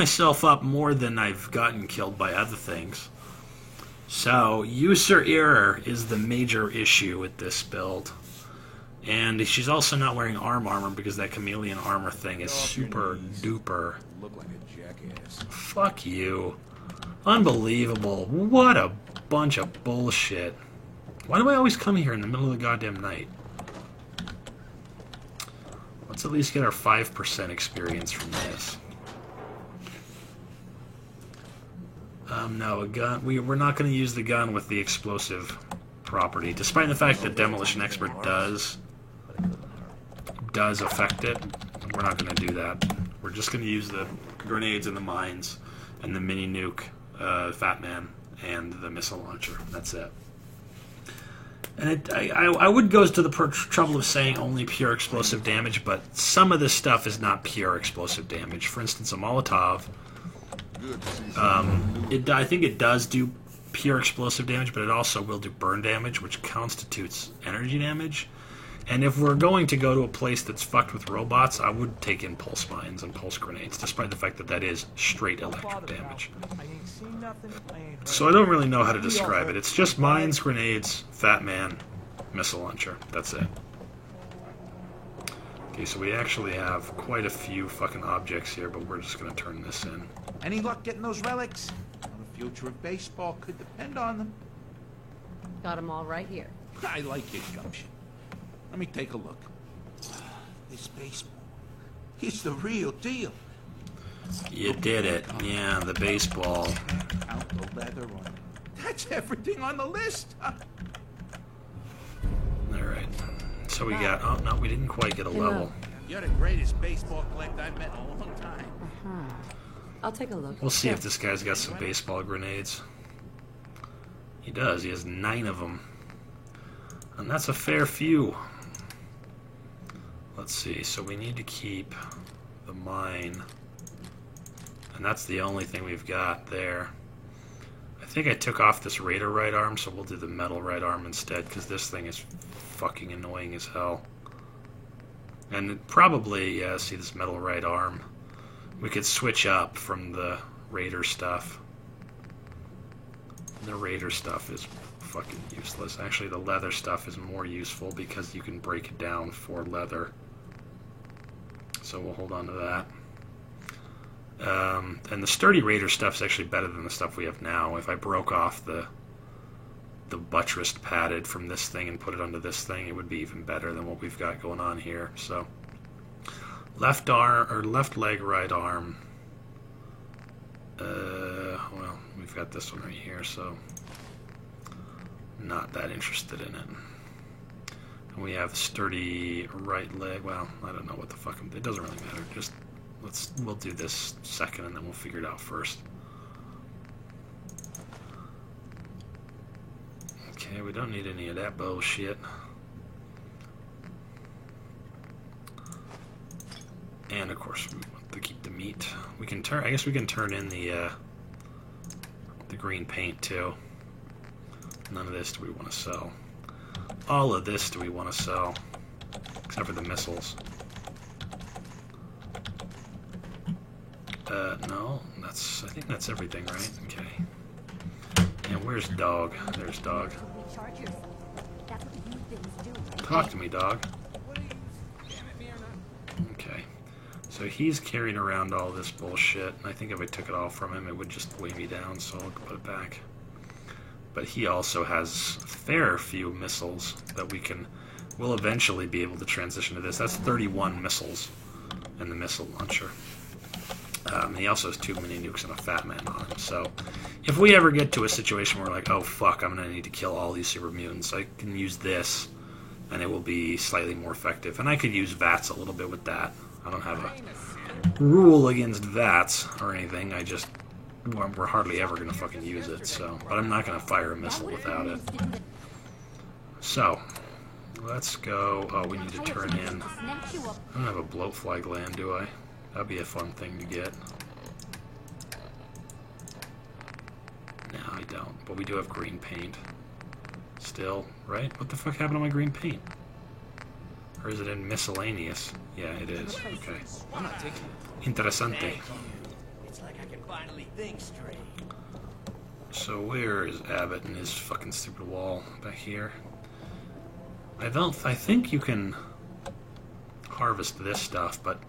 myself up more than I've gotten killed by other things. So, user error is the major issue with this build. And she's also not wearing armor because that chameleon armor thing is super duper. Look like a jackass. Fuck you. Unbelievable. What a bunch of bullshit. Why do I always come here in the middle of the goddamn night? Let's at least get our 5% experience from this. No, a gun. We're not going to use the gun with the explosive property, despite the fact that Demolition Expert does affect it. We're not going to do that. We're just going to use the grenades and the mines and the mini nuke, Fat Man, and the missile launcher. That's it. And I would go to the trouble of saying only pure explosive damage, but some of this stuff is not pure explosive damage. For instance, a Molotov. I think it does do pure explosive damage, but it also will do burn damage, which constitutes energy damage. And if we're going to go to a place that's fucked with robots, I would take in pulse mines and pulse grenades, despite the fact that that is straight electric damage. So I don't really know how to describe it. It's just mines, grenades, Fat Man, missile launcher. That's it. Okay, so we actually have quite a few fucking objects here, but we're just going to turn this in. Any luck getting those relics? Well, the future of baseball could depend on them. Got them all right here. I like your gumption. Let me take a look. This baseball, it's the real deal. You did it. Yeah, the baseball. Count the leather on it. That's everything on the list. Alright. So we got... Oh, no, we didn't quite get a level. You're the greatest baseball collector I've met in a long time. I'll take a look. We'll see if this guy's got some baseball grenades. He does. He has 9 of them. And that's a fair few. Let's see. So we need to keep the mine. And that's the only thing we've got there. I think I took off this Raider right arm, so we'll do the metal right arm instead, because this thing is fucking annoying as hell. And probably, yeah, see this metal right arm. We could switch up from the Raider stuff. The Raider stuff is fucking useless. Actually, the leather stuff is more useful because you can break it down for leather. So we'll hold on to that. And the sturdy Raider stuff is actually better than the stuff we have now. If I broke off the buttressed padded from this thing and put it onto this thing, it would be even better than what we've got going on here. So left arm or left leg, right arm. Well, we've got this one right here, so not that interested in it. And we have sturdy right leg. Well, I don't know what the fuck. It doesn't really matter. Just we'll do this second, and then we'll figure it out first. Okay, we don't need any of that bullshit. And of course, we want to keep the meat. We can turn. I guess we can turn in the green paint too. None of this do we want to sell. All of this do we want to sell, except for the missiles. No, I think that's everything, right? Okay. And where's Dog? There's Dog. Talk to me, Dog. Okay. So he's carrying around all this bullshit. I think if I took it all from him, it would just weigh me down, so I'll put it back. But he also has a fair few missiles that we'll eventually be able to transition to this. That's 31 missiles in the missile launcher. He also has 2 mini nukes and a Fat Man on him. So if we ever get to a situation where we're like, oh fuck, I'm going to need to kill all these super mutants, I can use this and it will be slightly more effective. And I could use VATS a little bit with that. I don't have a rule against VATS or anything. We're hardly ever going to fucking use it. So, but I'm not going to fire a missile without it. So let's go. Oh, we need to turn in. I don't have a bloatfly gland, do I? That'd be a fun thing to get. No, I don't. But we do have green paint. Still, right? What the fuck happened to my green paint? Or is it in miscellaneous? Yeah, it is. Okay. Interessante. finally think straight. So where is Abbott and his fucking stupid wall? Back here? I think you can harvest this stuff, but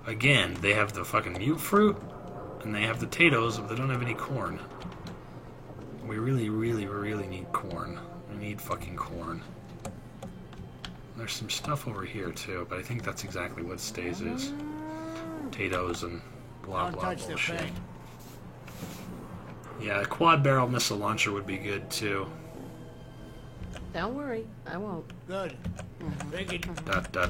again, they have the fucking mute fruit, and they have the potatoes, but they don't have any corn. We really, really, really need corn. We need fucking corn. There's some stuff over here too, but I think that's exactly what stays is. Potatoes and blah blah bullshit. Yeah, a quad barrel missile launcher would be good too. Don't worry, I won't. Good. Figured. Actually,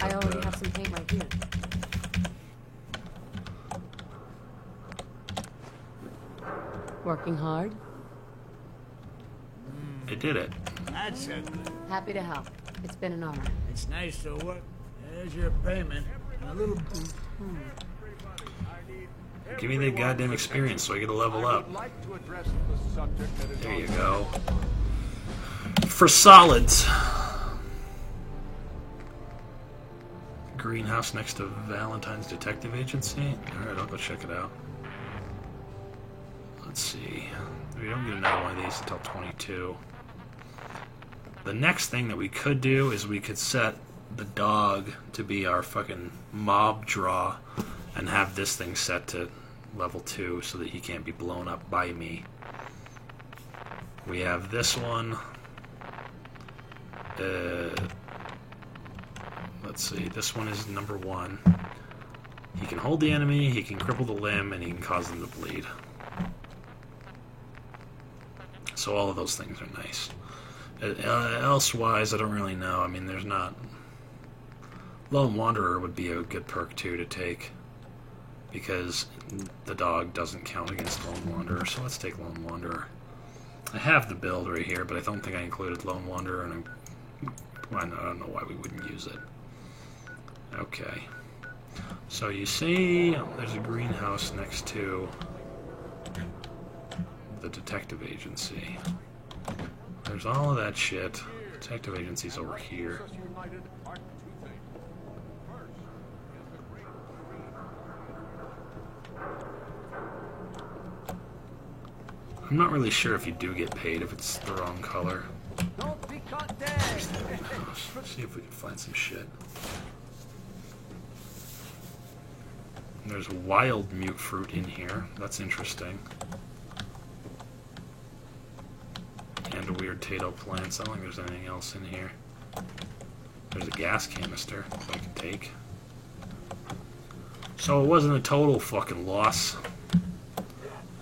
I already have some paint right here. Working hard? I did it. That's a good. Happy to help. It's been an honor. It's nice to work. There's your payment. And a little. Give me that goddamn experience so I get to level up. There you go. For solids. Greenhouse next to Valentine's Detective Agency. Alright, I'll go check it out. Let's see. We don't get another one of these until 22. The next thing that we could do is we could set the dog to be our fucking mob draw and have this thing set to level 2 so that he can't be blown up by me. We have this one. Let's see, this one is number 1. He can hold the enemy, he can cripple the limb, and he can cause them to bleed. So all of those things are nice. Elsewise, I don't really know. I mean, there's not... Lone Wanderer would be a good perk, too, to take. Because the dog doesn't count against Lone Wanderer, so let's take Lone Wanderer. I have the build right here, but I don't think I included Lone Wanderer, and I don't know why we wouldn't use it. Okay. So you see, there's a greenhouse next to the detective agency. There's all of that shit. Detective agency's over here. I'm not really sure if you do get paid if it's the wrong color. Don't be caught dead. Let's see if we can find some shit. There's wild mute fruit in here. That's interesting. And a weird potato plants. I don't think there's anything else in here. There's a gas canister that I can take. So it wasn't a total fucking loss.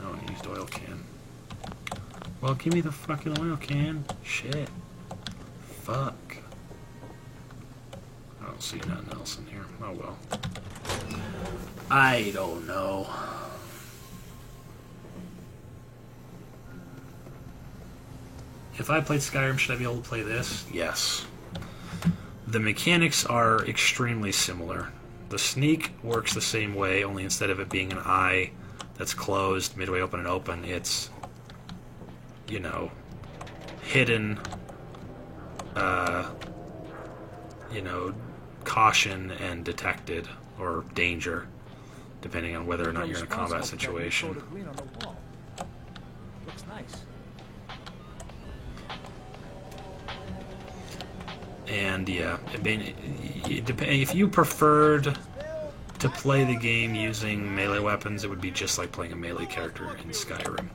Oh, I used oil can. Well, give me the fucking oil can. Shit. Fuck. I don't see nothing else in here. Oh well. I don't know. If I played Skyrim, should I be able to play this? Yes. The mechanics are extremely similar. The sneak works the same way, only instead of it being an eye that's closed, midway open and open, it's, you know, hidden, you know, caution and detected, or danger, depending on whether or not you're in a combat situation. Looks nice. And yeah, I mean, if you preferred to play the game using melee weapons, it would be just like playing a melee character in Skyrim.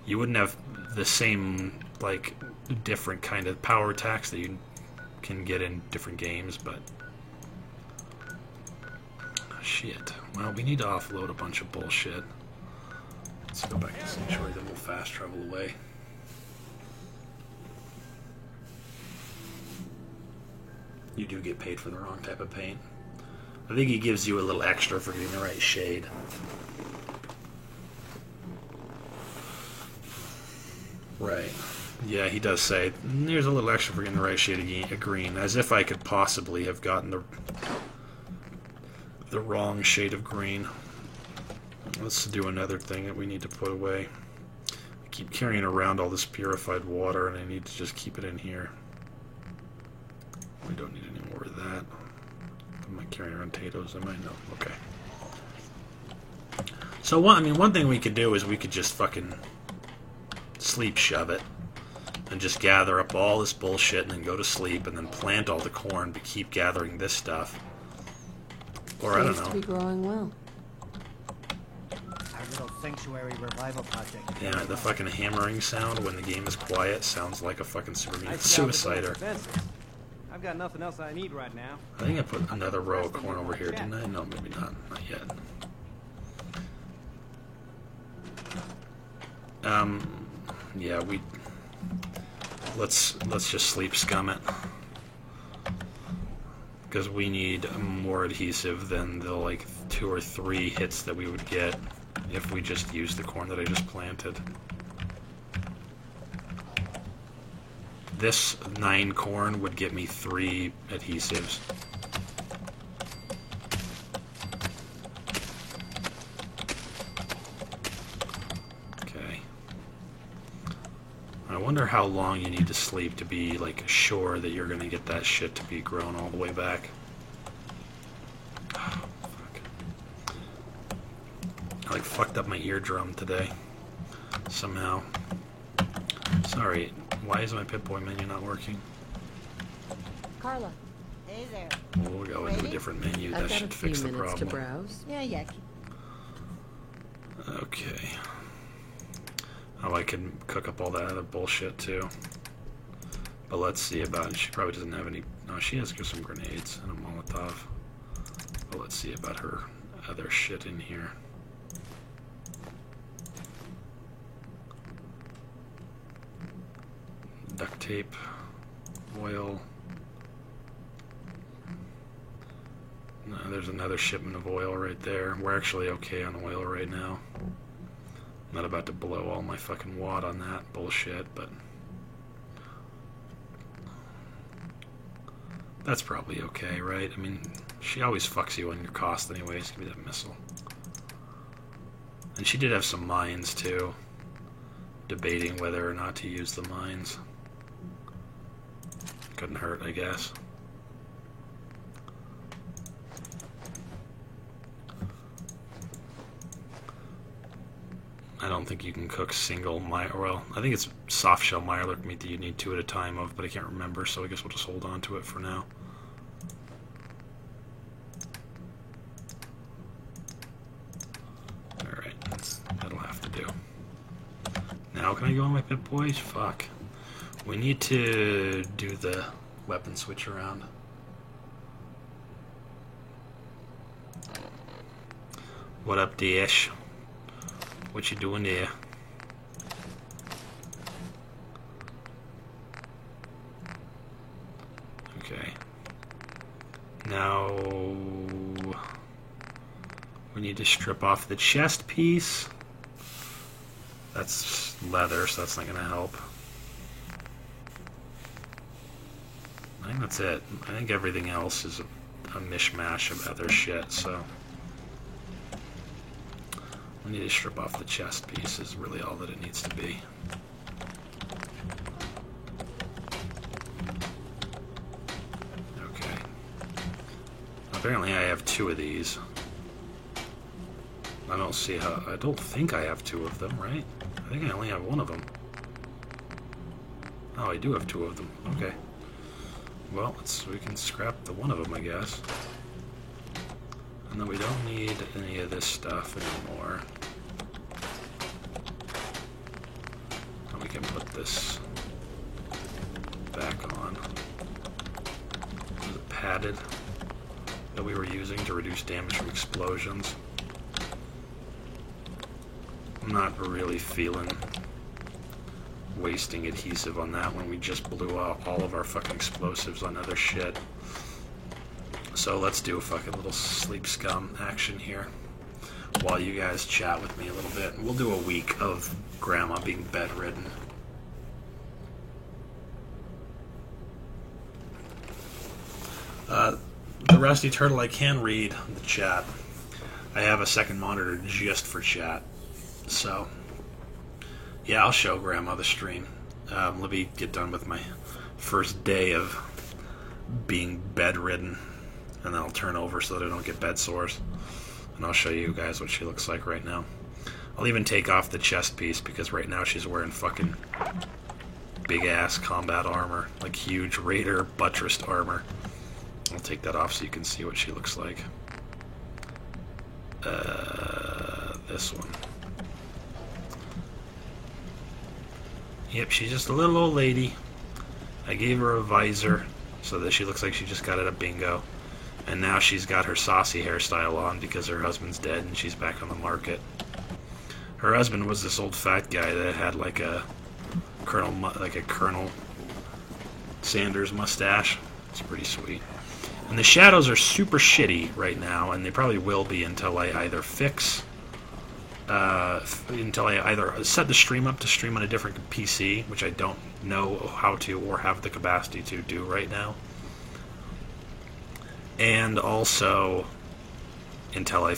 You wouldn't have the same, like, different kind of power attacks that you can get in different games, but... Shit. Well, we need to offload a bunch of bullshit. Let's go back to Sanctuary, then we'll fast travel away. You do get paid for the wrong type of paint. I think he gives you a little extra for getting the right shade. Right. Yeah, he does say, there's a little extra for getting the right shade of green, as if I could possibly have gotten the wrong shade of green. Let's do another thing that we need to put away. I keep carrying around all this purified water, and I need to just keep it in here. We don't need any more of that. Am I carrying around potatoes? Am I? No. Okay. So one thing we could do is we could just fucking sleep shove it and just gather up all this bullshit and then go to sleep and then plant all the corn but keep gathering this stuff. Or I don't Seems to know. be growing well. Our little sanctuary revival project. Yeah, the fucking hammering sound when the game is quiet sounds like a fucking Nice suicider. I've got nothing else I need right now. I think I put another row of corn over here, didn't I? No, maybe not. Not yet. Yeah, let's just sleep scum it. Because we need more adhesive than the, like, 2 or 3 hits that we would get if we just used the corn that I just planted. This 9 corn would get me 3 adhesives. Okay. I wonder how long you need to sleep to be, like, sure that you're gonna get that shit to be grown all the way back. Oh, fuck. I, like, fucked up my eardrum today. Somehow. Sorry, why is my Pip-Boy menu not working? Carla, Hey there. We'll go into a different menu. I've That got a should few fix the minutes to problem. browse. Yeah. Okay. Oh, I can cook up all that other bullshit too. But let's see about it. She probably doesn't have any. No, she has some grenades and a Molotov. But let's see about her other shit in here. Duct tape, oil. No, there's another shipment of oil right there. We're actually okay on oil right now. I'm not about to blow all my fucking wad on that bullshit, but that's probably okay, right? I mean, she always fucks you on your cost anyways. Give me that missile. And she did have some mines too. Debating whether or not to use the mines. Couldn't hurt, I guess. I don't think you can cook single well, I think it's soft shell Mirelurk meat that you need 2 at a time of, but I can't remember, so I guess we'll just hold on to it for now. Alright, that'll have to do. Now can I go on my Pip-Boys? Fuck. We need to do the weapon switch around. What up, Dash? What you doing there? Okay. Now we need to strip off the chest piece. That's leather, so that's not going to help. I think that's it. I think everything else is a mishmash of other shit, so we need to strip off the chest piece is really all that it needs to be. Okay. Apparently I have 2 of these. I don't see how... I don't think I have 2 of them, right? I think I only have 1 of them. Oh, I do have 2 of them. Okay. Well, we can scrap the 1 of them, I guess. And then we don't need any of this stuff anymore. And we can put this back on. Was it padded that we were using to reduce damage from explosions? I'm not really feeling wasting adhesive on that when we just blew out all of our fucking explosives on other shit. So let's do a fucking little sleep scum action here while you guys chat with me a little bit. We'll do a week of Grandma being bedridden. The Rusty Turtle, I can read the chat. I have a second monitor just for chat. So, yeah, I'll show Grandma the stream. Let me get done with my first day of being bedridden, and then I'll turn over so that I don't get bed sores. And I'll show you guys what she looks like right now. I'll even take off the chest piece because right now she's wearing fucking big-ass combat armor. Like huge Raider buttressed armor. I'll take that off so you can see what she looks like. This one. Yep, she's just a little old lady. I gave her a visor so that she looks like she just got out of bingo. And now she's got her saucy hairstyle on because her husband's dead and she's back on the market. Her husband was this old fat guy that had like a Colonel Sanders mustache. It's pretty sweet. And the shadows are super shitty right now, and they probably will be until I either until I either set the stream up to stream on a different PC, which I don't know how to or have the capacity to do right now. And also until I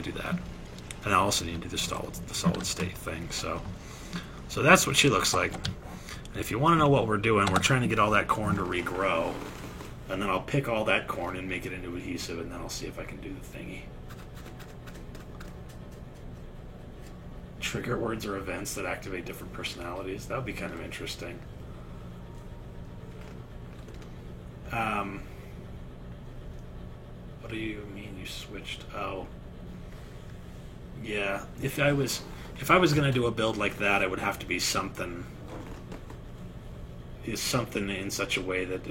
do that. And I also need to do the solid state thing, so that's what she looks like. And if you want to know what we're doing, we're trying to get all that corn to regrow. And then I'll pick all that corn and make it into adhesive, and then I'll see if I can do the thingy. Trigger words or events that activate different personalities. That would be kind of interesting. What do you mean you switched? Oh. Yeah. If I was gonna do a build like that, it would have to be something in such a way that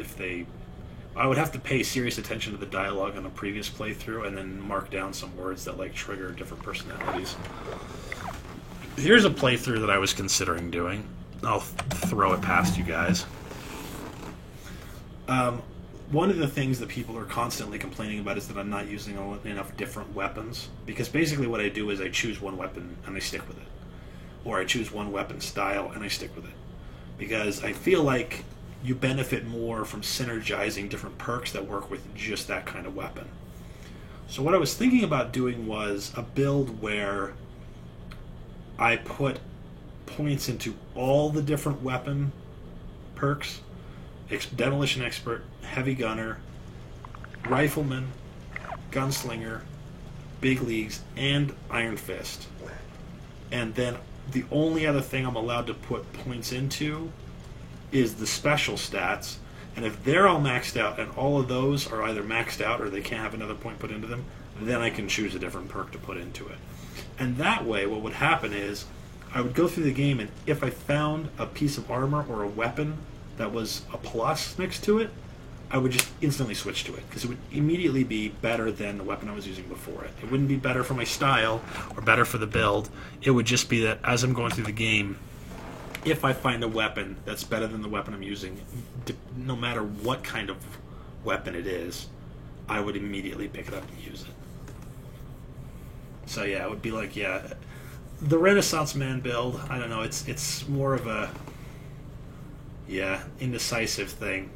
I would have to pay serious attention to the dialogue on a previous playthrough and then mark down some words that like trigger different personalities. Here's a playthrough that I was considering doing. I'll throw it past you guys. One of the things that people are constantly complaining about is that I'm not using enough different weapons. Because basically what I do is I choose one weapon and I stick with it. Or I choose one weapon style and I stick with it. Because I feel like you benefit more from synergizing different perks that work with just that kind of weapon. So what I was thinking about doing was a build where I put points into all the different weapon perks. Demolition Expert, Heavy Gunner, Rifleman, Gunslinger, Big Leagues, and Iron Fist. And then the only other thing I'm allowed to put points into is the special stats. And if they're all maxed out and all of those are either maxed out or they can't have another point put into them, then I can choose a different perk to put into it. And that way what would happen is I would go through the game, and if I found a piece of armor or a weapon that was a plus next to it, I would just instantly switch to it because it would immediately be better than the weapon I was using before it. It wouldn't be better for my style or better for the build. It would just be that as I'm going through the game, if I find a weapon that's better than the weapon I'm using, no matter what kind of weapon it is, I would immediately pick it up and use it. So yeah, it would be like, the Renaissance Man build, I don't know, it's more of a indecisive thing.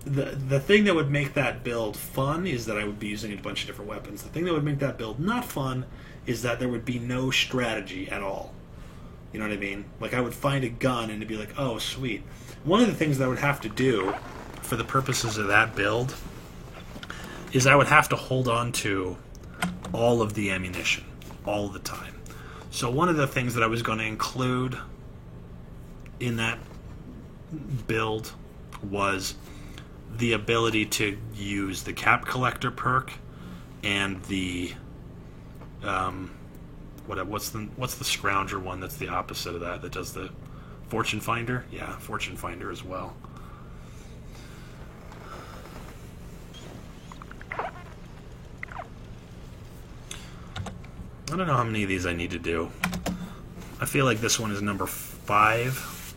The thing that would make that build fun is that I would be using a bunch of different weapons. The thing that would make that build not fun is that there would be no strategy at all. You know what I mean? Like, I would find a gun and it'd be like, oh, sweet. One of the things that I would have to do for the purposes of that build is I would have to hold on to all of the ammunition all the time. So one of the things that I was going to include in that build was the ability to use the cap collector perk and the what's the scrounger one that's the opposite of that does the fortune finder? Yeah, fortune finder as well. I don't know how many of these I need to do. I feel like this one is number 5.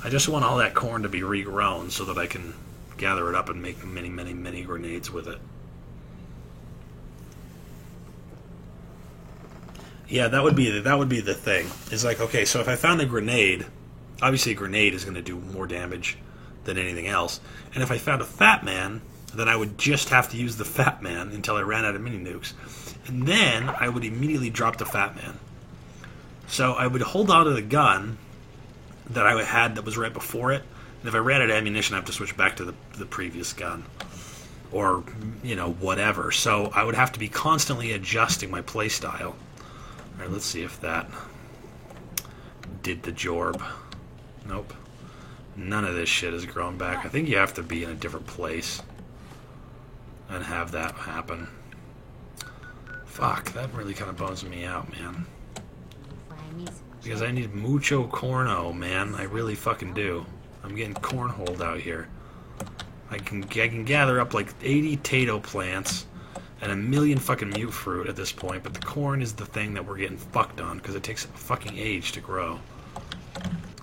I just want all that corn to be regrown so that I can gather it up and make many, many, many grenades with it. Yeah, that would be the thing. It's like, okay, so if I found a grenade, obviously a grenade is going to do more damage than anything else. And if I found a Fat Man, then I would just have to use the Fat Man until I ran out of mini nukes. And then I would immediately drop the Fat Man. So I would hold on to the gun that I had that was right before it. And if I ran out of ammunition, I have to switch back to the previous gun. or, you know, whatever. So I would have to be constantly adjusting my playstyle. Alright, let's see if that did the jorb. Nope. None of this shit has grown back. I think you have to be in a different place and have that happen. Fuck, that really kind of bums me out, man. Because I need mucho corno, man. I really fucking do. I'm getting cornholed out here. I can gather up like 80 tato plants and a million fucking mute fruit at this point, but the corn is the thing that we're getting fucked on because it takes a fucking age to grow.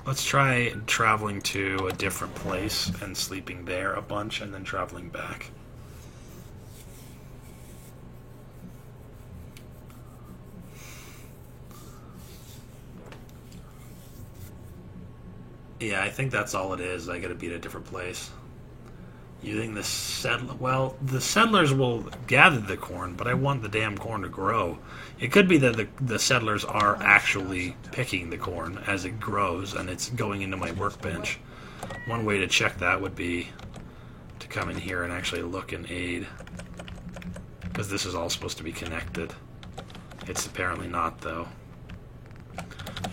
Let's try traveling to a different place and sleeping there a bunch and then traveling back. Yeah, I think that's all it is. I gotta be at a different place. You think the the settlers will gather the corn, but I want the damn corn to grow. It could be that the settlers are actually picking the corn as it grows and it's going into my workbench. One way to check that would be to come in here and actually look and aid. Because this is all supposed to be connected. It's apparently not, though.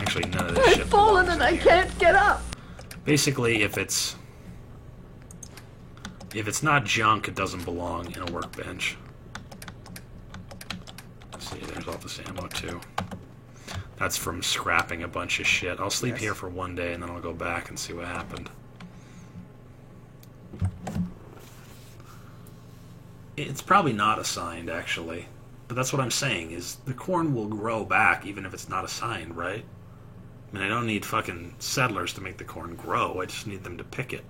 Actually, none of this shit I've fallen and I can't get up! Basically, if it's not junk, it doesn't belong in a workbench. Let's see, there's all this ammo too. That's from scrapping a bunch of shit. I'll sleep here for one day and then I'll go back and see what happened. It's probably not assigned, actually. But that's what I'm saying, is the corn will grow back even if it's not assigned, right? I mean, I don't need fucking settlers to make the corn grow. I just need them to pick it.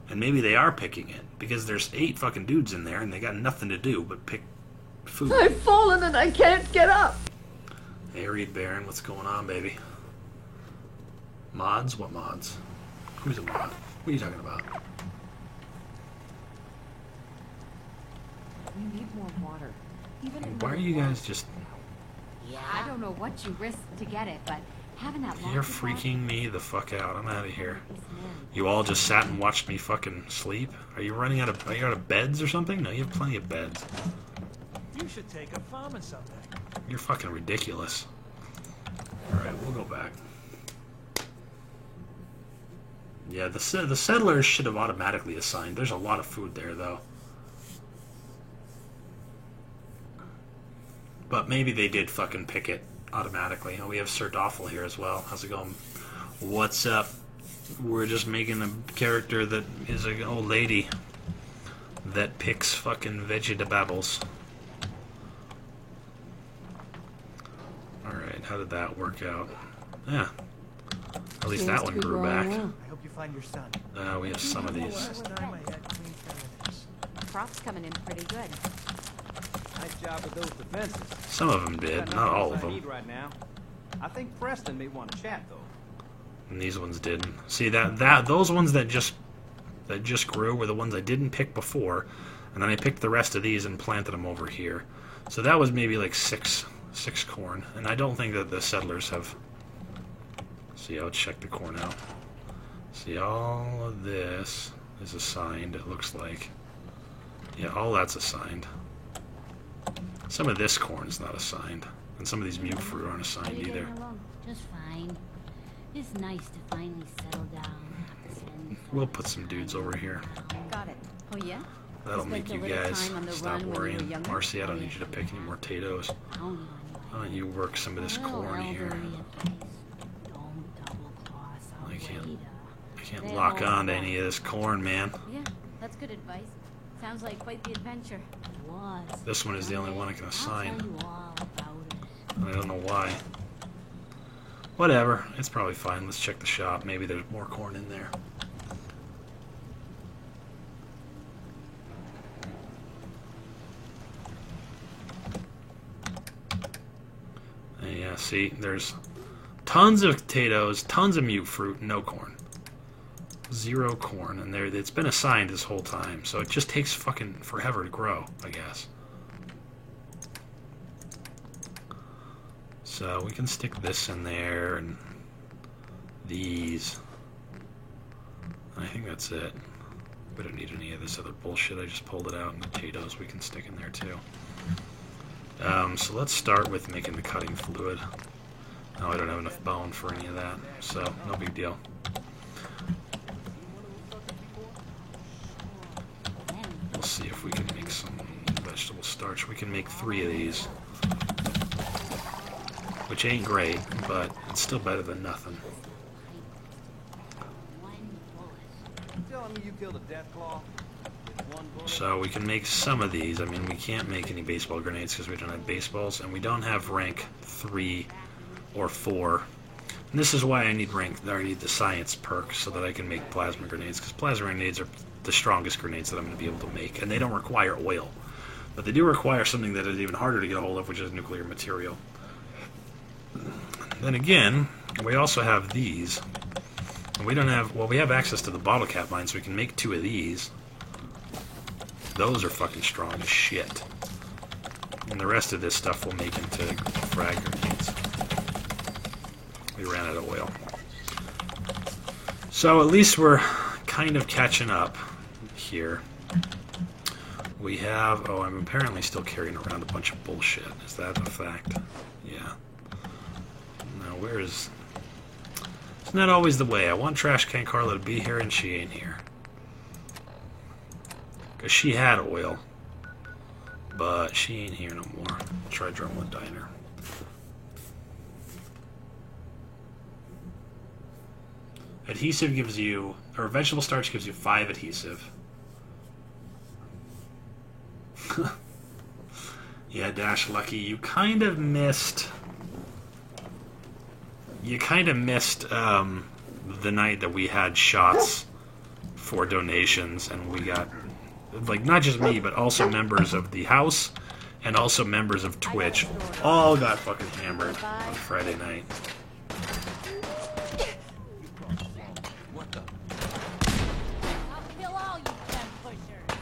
And maybe they are picking it, because there's 8 fucking dudes in there, and they got nothing to do but pick food. I've fallen and I can't get up! Hey, Reed Baron, what's going on, baby? Mods? What mods? Who's a mod? What are you talking about? We need more water. Even Why are you guys just... I don't know what you risked to get it, but having that You're freaking me the fuck out. I'm out of here. You all just sat and watched me fucking sleep? Are you running out of... Are you out of beds or something? No, you have plenty of beds. You should take a farming someday. You're fucking ridiculous. Alright, we'll go back. Yeah, the settlers should have automatically assigned. There's a lot of food there, though. But maybe they did fucking pick it automatically. Oh, we have Sir Doffel here as well. How's it going? What's up? We're just making a character that is an old lady that picks fucking vegetables. Alright, how did that work out? Yeah. At least that one grew back. I hope you find your son. We have some of these. Last time I had clean fingernails. Crops coming in pretty good. Nice job with those defenses. Some of them did, Got not nothing all else of I them. need right now. I think Preston may want to chat though. And these ones didn't. See that those ones that just grew were the ones I didn't pick before, and then I picked the rest of these and planted them over here. So that was maybe like six corn, and I don't think that the settlers have. See, I'll check the corn out. See, all of this is assigned. It looks like. Yeah, all that's assigned. Some of this corn is not assigned, and some of these mute fruit aren't How assigned you either. getting along? Just fine. It's nice to finally settle down. We'll put some dudes over here. Got it. Oh, yeah? That'll Spent make a you little guys time on the stop run when you were worrying. younger? Marcy, I don't need you to pick any more potatoes. Why don't you work some of this corn here? I can't lock on to any of this corn, man. Yeah, that's good advice. Sounds like quite the adventure. It was. This one is the only one I can I'll assign. tell you all about it. I don't know why. Whatever, it's probably fine. Let's check the shop. Maybe there's more corn in there. Yeah, see, there's tons of potatoes, tons of mute fruit, no corn. 0 corn, and it's been assigned this whole time, so it just takes fucking forever to grow, I guess. So we can stick this in there, and these. I think that's it. We don't need any of this other bullshit. I just pulled it out, and potatoes we can stick in there too. So let's start with making the cutting fluid. No, I don't have enough bone for any of that, so no big deal. We'll see if we can make some vegetable starch. We can make 3 of these, which ain't great, but it's still better than nothing. Telling me you killed a deathclaw with one bullet? So we can make some of these. I mean, we can't make any baseball grenades because we don't have baseballs, and we don't have rank 3 or 4. And this is why I need the science perk so that I can make plasma grenades, because plasma grenades are the strongest grenades that I'm going to be able to make, and they don't require oil. But they do require something that is even harder to get a hold of, which is nuclear material. Then again, we also have these. And we don't have, well, we have access to the bottle cap mine, so we can make 2 of these. Those are fucking strong as shit. And the rest of this stuff we'll make into frag grenades. We ran out of oil. So at least we're kind of catching up here. We have, oh, I'm apparently still carrying around a bunch of bullshit. Is that a fact? Yeah. Now, where is... It's not always the way. I want Trash Can Carla to be here, and she ain't here. Because she had oil. But she ain't here no more. Try Drumlin Diner. Adhesive gives you... Or vegetable starch gives you 5 adhesive. Yeah, Dash Lucky, you kind of missed... You kind of missed the night that we had shots for donations, and we got, like, not just me, but also members of the house and also members of Twitch all got fucking hammered on Friday night. What the? I'll kill all you gun pushers.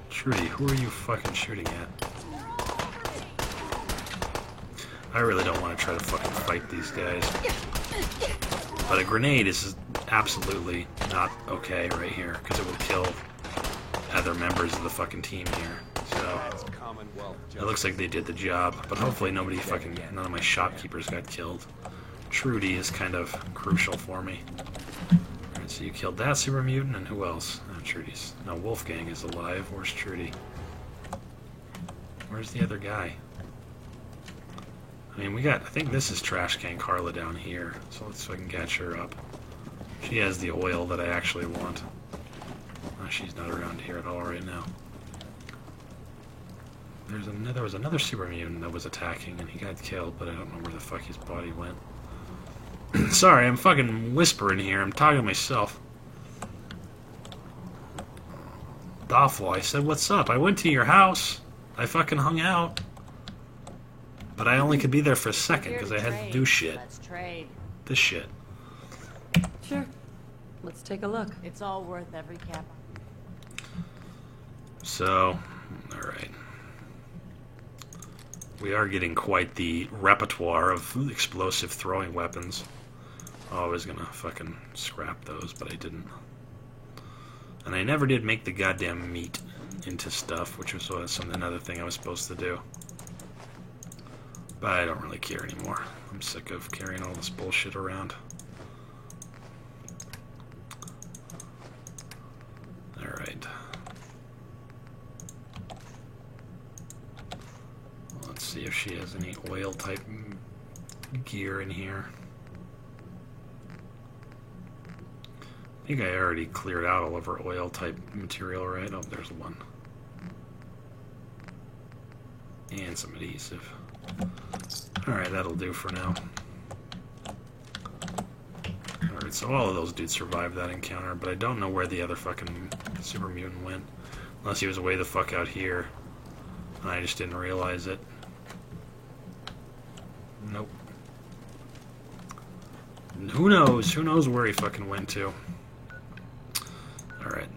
Trudy, who are you fucking shooting at? I really don't want to try to fucking fight these guys. But a grenade is absolutely not okay right here, because it will kill other members of the fucking team here. So, it looks like they did the job, but hopefully none of my shopkeepers got killed. Trudy is kind of crucial for me. Alright, so you killed that super mutant, and who else? Oh, Trudy's. No, Wolfgang is alive. Where's Trudy? Where's the other guy? I mean, we got, I think this is Trash Can Carla down here, so let's see if I can catch her up. She has the oil that I actually want. Oh, she's not around here at all right now. There was another super mutant that was attacking, and he got killed, but I don't know where the fuck his body went. Sorry, I'm fucking whispering here. I'm talking to myself. Doffel, I said, what's up? I went to your house. I fucking hung out. But I only could be there for a second because I had to do shit. Let's trade. This shit. Sure. Let's take a look. It's all worth every cap. So, alright. We are getting quite the repertoire of explosive throwing weapons. Oh, I was gonna fucking scrap those, but I didn't. And I never did make the goddamn meat into stuff, which was another thing I was supposed to do. But I don't really care anymore. I'm sick of carrying all this bullshit around. Alright. Let's see if she has any oil type gear in here. I think I already cleared out all of her oil type material, right? Oh, there's one. And some adhesive. Alright, that'll do for now. Alright, so all of those dudes survived that encounter, but I don't know where the other fucking super mutant went. Unless he was way the fuck out here. And I just didn't realize it. Nope. And who knows? Who knows where he fucking went to? Alright.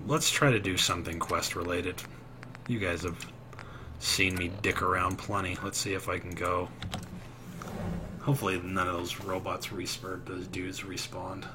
Let's try to do something quest related. You guys have seen me dick around plenty. Let's see if I can go. Hopefully none of those robots those dudes respawned.